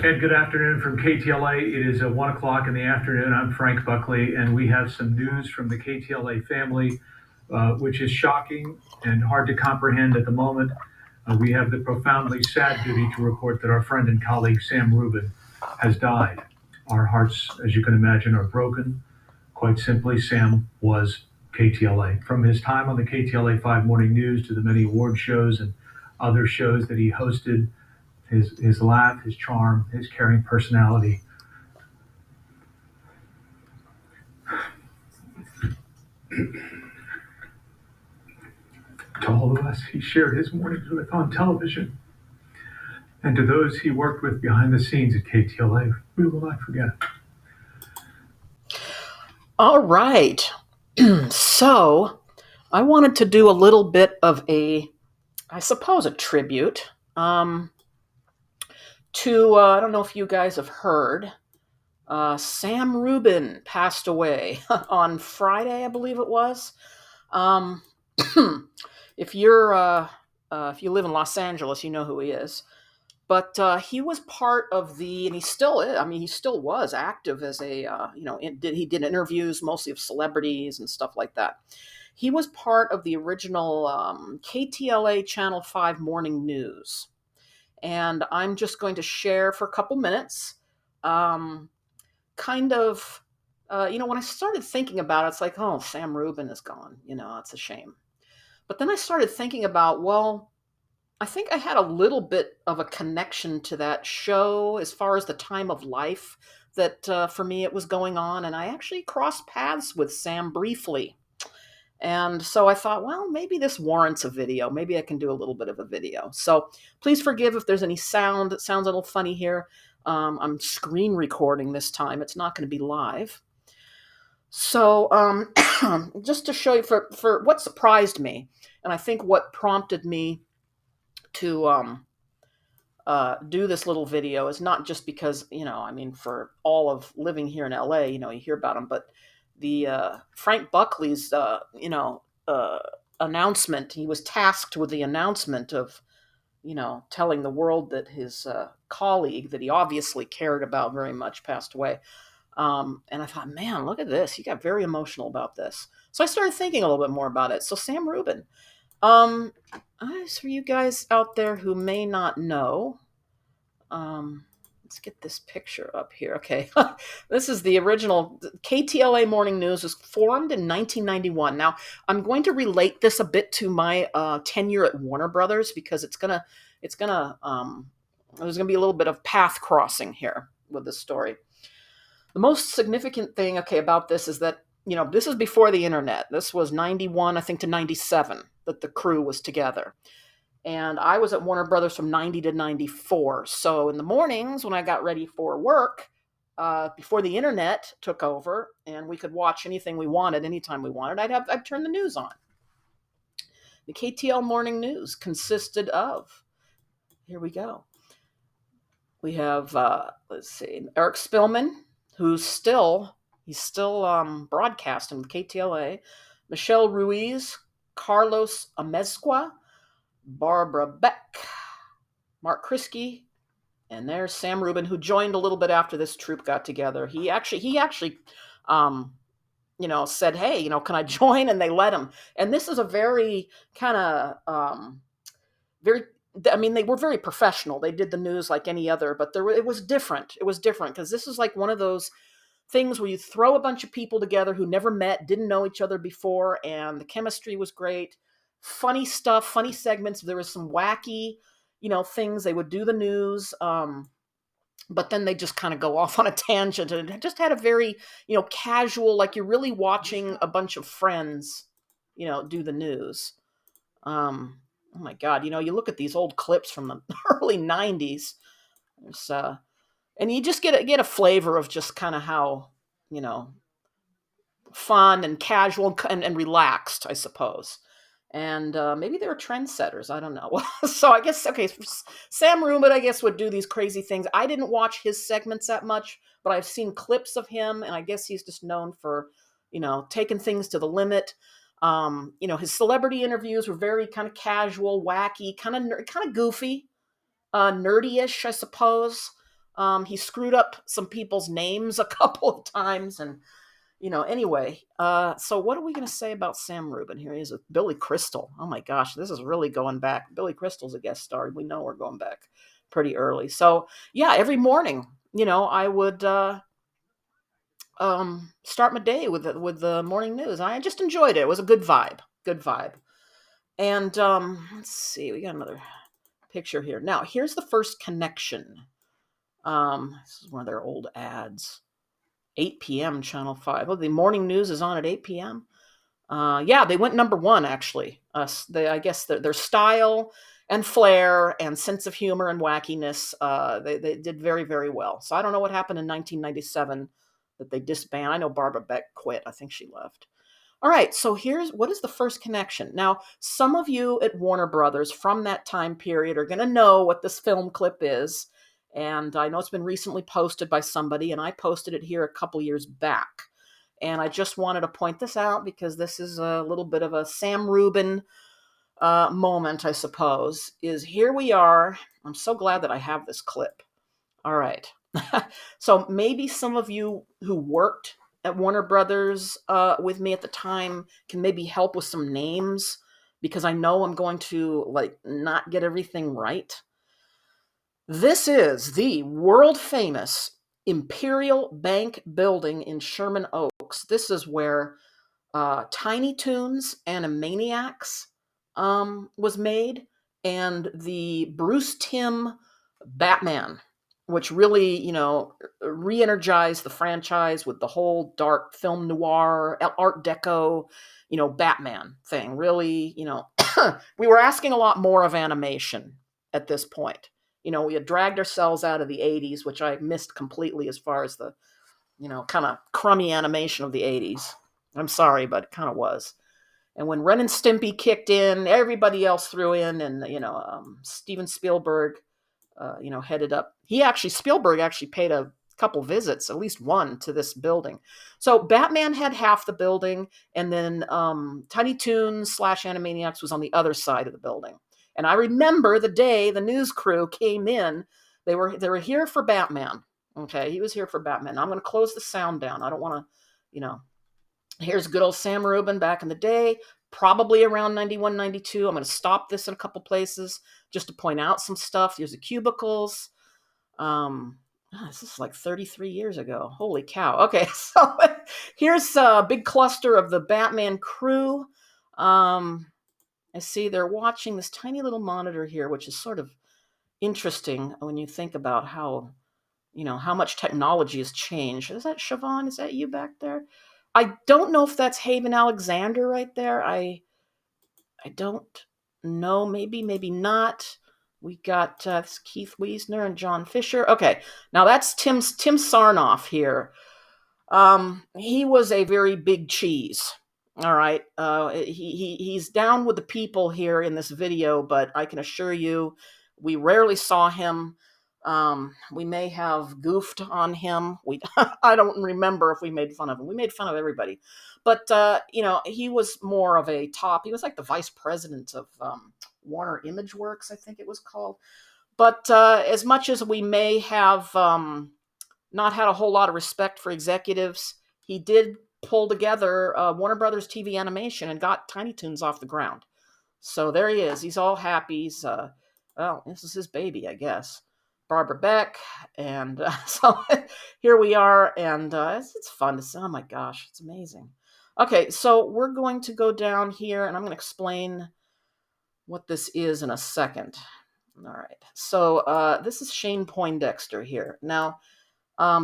Ed, good afternoon from KTLA. It is 1 o'clock in the afternoon. I'm Frank Buckley, and we have some news from the KTLA family, which is shocking and hard to comprehend at the moment. We have the profoundly sad duty to report that our friend and colleague Sam Rubin has died. Our hearts, as you can imagine, are broken. Quite simply, Sam was KTLA. From his time on the KTLA 5 Morning News to the many award shows and other shows that he hosted, his laugh, his charm, his caring personality. To all of us he shared his mornings with on television, and to those he worked with behind the scenes at KTLA, we will not forget. All right. So I wanted to do a little bit of I suppose, a tribute to, I don't know if you guys have heard, Sam Rubin passed away on Friday, I believe it was. Um, if if you live in Los Angeles, you know who he is. But he was part of and he still is. I mean, he still was active as he did interviews mostly of celebrities and stuff like that. He was part of the original KTLA Channel 5 Morning News. And I'm just going to share for a couple minutes, um, kind of, when I started thinking about it, it's like, oh, Sam Rubin is gone. It's a shame. But then I started thinking about, well, I think I had a little bit of a connection to that show as far as the time of life that for me it was going on. And I actually crossed paths with Sam briefly. And so I thought, well, maybe this warrants a video. Maybe I can do a little bit of a video. So please forgive if there's any sound that sounds a little funny here. I'm screen recording this time. It's not going to be live. So just to show you for what surprised me, and I think what prompted me to do this little video is not just because, for all of living here in LA, you hear about him, but the Frank Buckley's, announcement. He was tasked with the announcement of, telling the world that his colleague that he obviously cared about very much passed away. And I thought, man, look at this. He got very emotional about this. So I started thinking a little bit more about it. So Sam Rubin, for you guys out there who may not know, let's get this picture up here. Okay. This is the original KTLA Morning News. Was formed in 1991. Now, I'm going to relate this a bit to my tenure at Warner Brothers because there's going to be a little bit of path crossing here with this story. The most significant thing, about this is that, this is before the internet. This was 91, I think, to 97 that the crew was together. And I was at Warner Brothers from 90 to 94. So in the mornings when I got ready for work, before the internet took over and we could watch anything we wanted, anytime we wanted, I'd turn the news on. The KTL Morning News consisted of, here we go. We have, let's see, Eric Spillman, he's still broadcasting with KTLA, Michelle Ruiz, Carlos Amezcua, Barbara Beck, Mark Kriske, and there's Sam Rubin, who joined a little bit after this troupe got together. He actually, said, hey, can I join? And they let him. And this is a very kind of, they were very professional. They did the news like any other, but it was different. It was different because this is like one of those things where you throw a bunch of people together who never met, didn't know each other before, and the chemistry was great. Funny stuff, funny segments. There was some wacky, things. They would do the news, but then they just kind of go off on a tangent, and it just had a very, casual, like you're really watching a bunch of friends, do the news. Oh my God, you look at these old clips from the early 90s. And you just get a flavor of just kind of how, fun and casual and relaxed, I suppose. And maybe they were trendsetters. I don't know. So I guess, Sam Rubin, I guess, would do these crazy things. I didn't watch his segments that much, but I've seen clips of him, and I guess he's just known for, taking things to the limit. His celebrity interviews were very kind of casual, wacky, kind of goofy, nerdy-ish, I suppose. He screwed up some people's names a couple of times, and anyway. So what are we going to say about Sam Rubin? Here he is with Billy Crystal. Oh my gosh, this is really going back. Billy Crystal's a guest star. We know we're going back pretty early. So yeah, every morning, I would start my day with the morning news. I just enjoyed it. It was a good vibe. Good vibe. And let's see, we got another picture here. Now, here's the first connection. This is one of their old ads. 8 p.m. Channel 5. Oh, the morning news is on at 8 p.m. Yeah, they went number one, actually. I guess their style and flair and sense of humor and wackiness, they did very, very well. So I don't know what happened in 1997 that they disbanded. I know Barbara Beck quit. I think she left. All right, so here's what is the first connection. Now, some of you at Warner Brothers from that time period are going to know what this film clip is. And I know it's been recently posted by somebody, and I posted it here a couple years back. And I just wanted to point this out because this is a little bit of a Sam Rubin moment, I suppose. Is here we are. I'm so glad that I have this clip. All right. So maybe some of you who worked at Warner Brothers with me at the time can maybe help with some names, because I know I'm going to not get everything right. This is the world famous Imperial Bank building in Sherman Oaks. This is where Tiny Toons Animaniacs was made, and the Bruce Timm Batman, which really, re-energized the franchise with the whole dark film noir, Art Deco, Batman thing. Really, we were asking a lot more of animation at this point. We had dragged ourselves out of the 80s, which I missed completely as far as the, kind of crummy animation of the 80s. I'm sorry, but it kind of was. And when Ren and Stimpy kicked in, everybody else threw in, and Steven Spielberg, headed up. Spielberg actually paid a couple visits, at least one, to this building. So Batman had half the building, and then Tiny Toons / Animaniacs was on the other side of the building. And I remember the day the news crew came in. They were here for Batman. Okay, he was here for Batman. I'm going to close the sound down. I don't want to, Here's good old Sam Rubin back in the day, probably around 91, 92. I'm going to stop this in a couple places just to point out some stuff. Here's the cubicles. This is like 33 years ago. Holy cow. Okay, so here's a big cluster of the Batman crew. I see they're watching this tiny little monitor here, which is sort of interesting when you think about how much technology has changed. Is that Siobhan? Is that you back there? I don't know if that's Haven Alexander right there. I don't know. Maybe not. We got Keith Wiesner and John Fisher. Okay, now that's Tim Sarnoff here. He was a very big cheese. All right. He's down with the people here in this video, but I can assure you, we rarely saw him. We may have goofed on him. I don't remember if we made fun of him. We made fun of everybody, but he was more of a top. He was like the vice president of Warner Imageworks, I think it was called. But as much as we may have not had a whole lot of respect for executives, he did pull together Warner Brothers TV Animation and got Tiny Toons off the ground. So there he is. He's all happy. He's, this is his baby, I guess. Barbara Beck. And so here we are. And it's fun to see. Oh my gosh, it's amazing. Okay, so we're going to go down here and I'm going to explain what this is in a second. All right. So this is Shane Poindexter here. Now,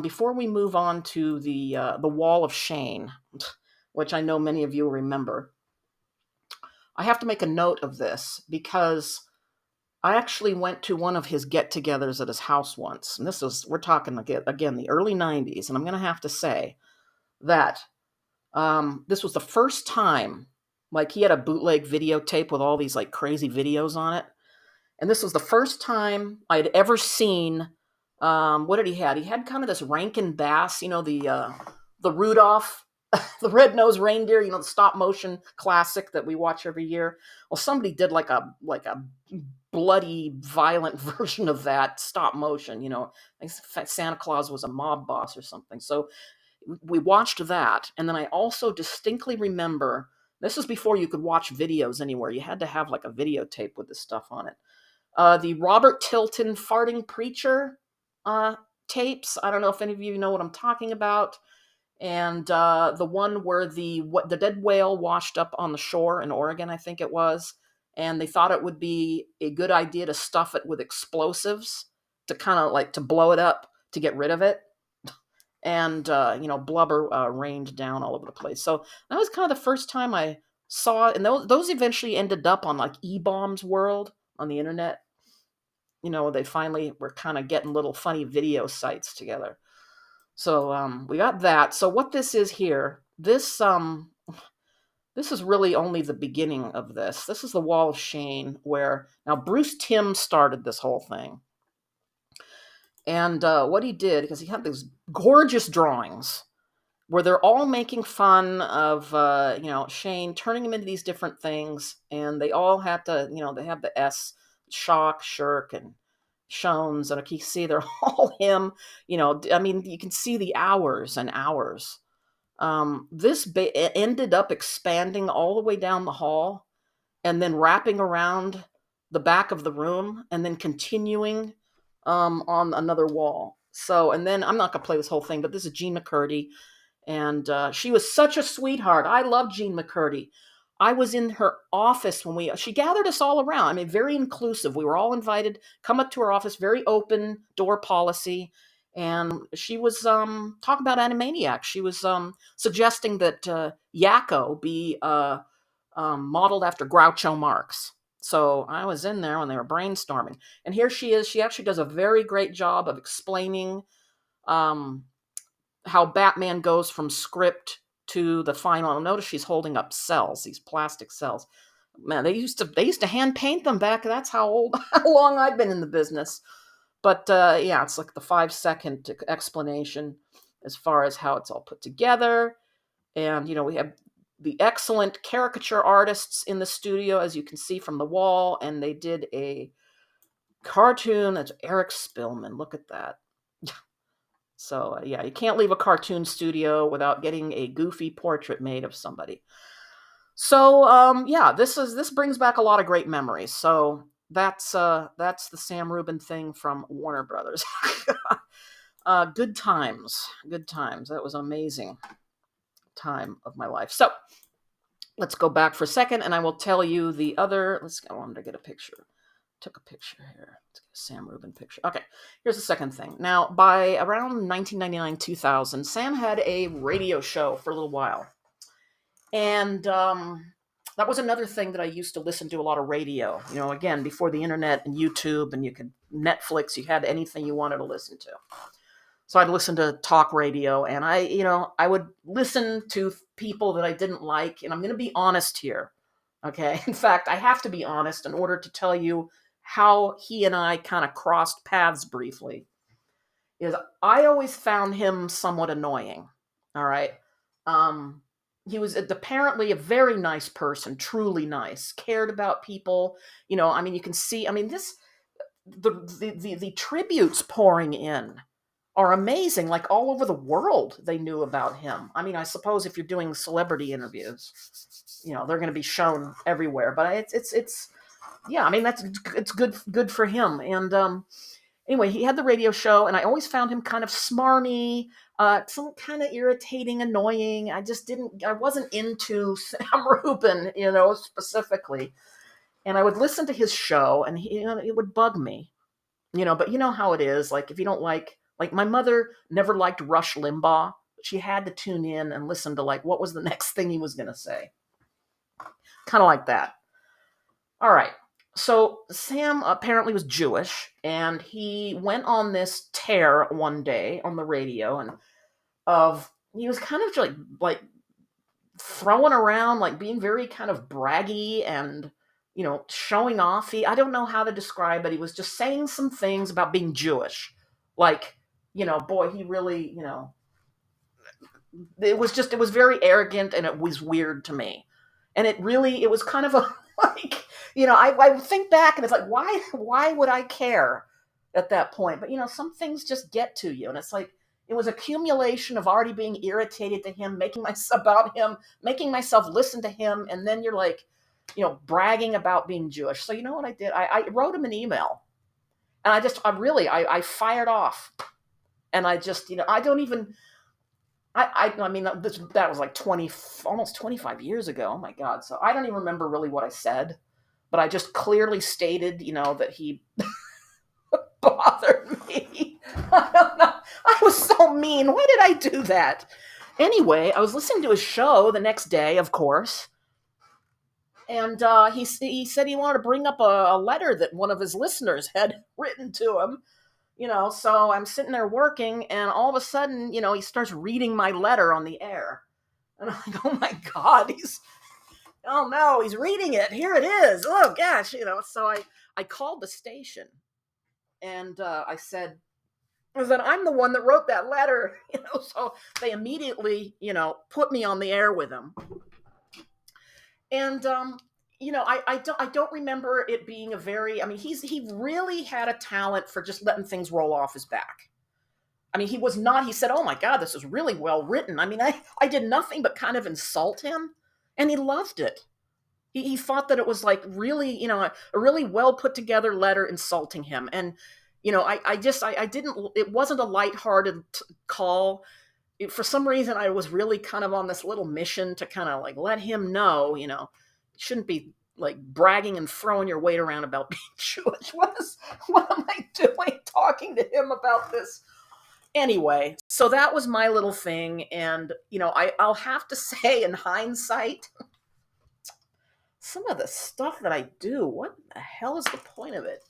before we move on to the Wall of Shane, which I know many of you remember, I have to make a note of this because I actually went to one of his get-togethers at his house once, and we're talking again the early 90s, and I'm going to have to say that this was the first time, he had a bootleg videotape with all these crazy videos on it, and this was the first time I'd ever seen. What did he had? He had kind of this Rankin Bass, the Rudolph, the red-nosed reindeer, the stop motion classic that we watch every year. Well, somebody did like a bloody, violent version of that stop motion. Like Santa Claus was a mob boss or something. So we watched that, and then I also distinctly remember, this is before you could watch videos anywhere. You had to have like a videotape with this stuff on it. The Robert Tilton farting preacher uh, tapes. I don't know if any of you know what I'm talking about. And the one where the dead whale washed up on the shore in Oregon, I think it was, and they thought it would be a good idea to stuff it with explosives to kind of like to blow it up to get rid of it, and blubber rained down all over the place. So that was kind of the first time I saw it, and those eventually ended up on like E-Bombs World on the internet. They finally were kind of getting little funny video sites together. So we got that. So what this is here, this is really only the beginning of this. This is the Wall of Shame, where now Bruce Timm started this whole thing. And what he did, because he had these gorgeous drawings where they're all making fun of Shane, turning him into these different things, and they all had to, they have the S, shock, shirk, and shones, and you see they're all him. I mean, you can see the hours and hours. This ended up expanding all the way down the hall, and then wrapping around the back of the room, and then continuing on another wall. So, and then I'm not gonna play this whole thing, but this is Jean McCurdy, and she was such a sweetheart. I love Jean McCurdy. I was in her office when she gathered us all around. I mean, very inclusive. We were all invited, come up to her office, very open door policy. And she was talking about Animaniacs. She was suggesting that Yakko be modeled after Groucho Marx. So I was in there when they were brainstorming. And here she is. She actually does a very great job of explaining um, how Batman goes from script to the final. Notice she's holding up cells, these plastic cells. Man, they used to hand paint them back. That's how long I've been in the business. But yeah, it's like the 5-second explanation as far as how it's all put together. And we have the excellent caricature artists in the studio, as you can see from the wall, and they did a cartoon. That's Eric Spillman. Look at that. So yeah, you can't leave a cartoon studio without getting a goofy portrait made of somebody. So yeah, this brings back a lot of great memories. So that's the Sam Rubin thing from Warner Brothers. Good times, good times. That was an amazing time of my life. So let's go back for a second, and I will tell you the other. I wanted to get a picture. Took a picture here. Let's get a Sam Rubin picture. Okay, here's the second thing. Now, by around 1999, 2000, Sam had a radio show for a little while. And that was another thing that I used to listen to, a lot of radio. Again, before the internet and YouTube and you could Netflix, you had anything you wanted to listen to. So I'd listen to talk radio, and I would listen to people that I didn't like. And I'm going to be honest here. Okay. In fact, I have to be honest in order to tell you how he and I kind of crossed paths briefly. Is I always found him somewhat annoying. All right. He was apparently a very nice person, truly nice, cared about people. I mean, you can see. I mean, the tributes pouring in are amazing. Like all over the world, they knew about him. I mean, I suppose if you're doing celebrity interviews, they're going to be shown everywhere. But it's yeah. I mean, it's good for him. And anyway, he had the radio show, and I always found him kind of smarmy, some kind of irritating, annoying. I wasn't into Sam Rubin, specifically. And I would listen to his show, and it would bug me, but you know how it is. Like if you don't like my mother never liked Rush Limbaugh. She had to tune in and listen to like what was the next thing he was going to say. Kind of like that. All right. So Sam apparently was Jewish, and he went on this tear one day on the radio, and he was kind of like throwing around, like being very kind of braggy and showing off. I don't know how to describe it. He was just saying some things about being Jewish, like boy, he really it was very arrogant, and it was weird to me. And it was kind of a like, I think back and it's like, why would I care at that point? But some things just get to you, and it's like it was accumulation of already being irritated to him, making myself about him, making myself listen to him, and then you're like, bragging about being Jewish. So you know what I did? I wrote him an email, and I fired off, and I just, I don't even. I mean, that was like almost 25 years ago. Oh my God. So I don't even remember really what I said, but I just clearly stated, that he bothered me. I don't know. I was so mean. Why did I do that? Anyway, I was listening to his show the next day, of course, and he said he wanted to bring up a letter that one of his listeners had written to him. So I'm sitting there working, and all of a sudden, he starts reading my letter on the air. And I'm like, oh my God, oh no, he's reading it. Here it is. Oh gosh, So I called the station, and I said, I'm the one that wrote that letter. So they immediately, put me on the air with him. And I don't remember it being a very. I mean, he really had a talent for just letting things roll off his back. I mean, he was not. He said, "Oh my God, this is really well written." I mean, I did nothing but kind of insult him, and he loved it. He thought that it was like really, a really well put together letter insulting him, and I didn't. It wasn't a lighthearted call. For some reason, I was really kind of on this little mission to kind of like let him know, you shouldn't be like bragging and throwing your weight around about being Jewish. What am I doing talking to him about this? Anyway, so that was my little thing. And, I'll have to say, in hindsight, some of the stuff that I do, what the hell is the point of it?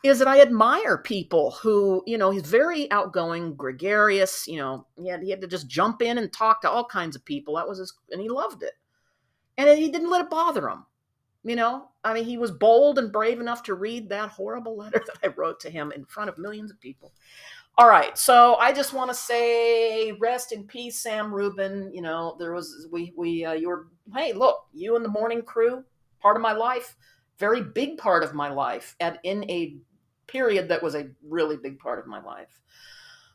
Is that I admire people who, he's very outgoing, gregarious, he had to just jump in and talk to all kinds of people. And he loved it. And he didn't let it bother him. I mean, he was bold and brave enough to read that horrible letter that I wrote to him in front of millions of people. All right, so I just want to say, rest in peace, Sam Rubin. You were, hey, look, you and the morning crew, part of my life, very big part of my life, and in a period that was a really big part of my life.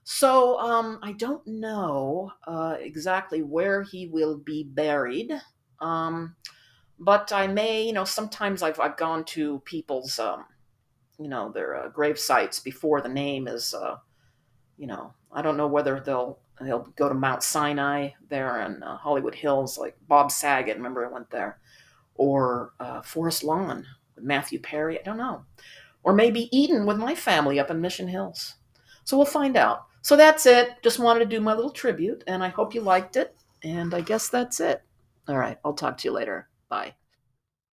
So I don't know exactly where he will be buried, but I may, sometimes I've gone to people's, their grave sites before the name is. I don't know whether they'll go to Mount Sinai there in Hollywood Hills, like Bob Saget. Remember, I went there, or Forest Lawn with Matthew Perry. I don't know, or maybe Eden with my family up in Mission Hills. So we'll find out. So that's it. Just wanted to do my little tribute, and I hope you liked it. And I guess that's it. All right, I'll talk to you later. Bye.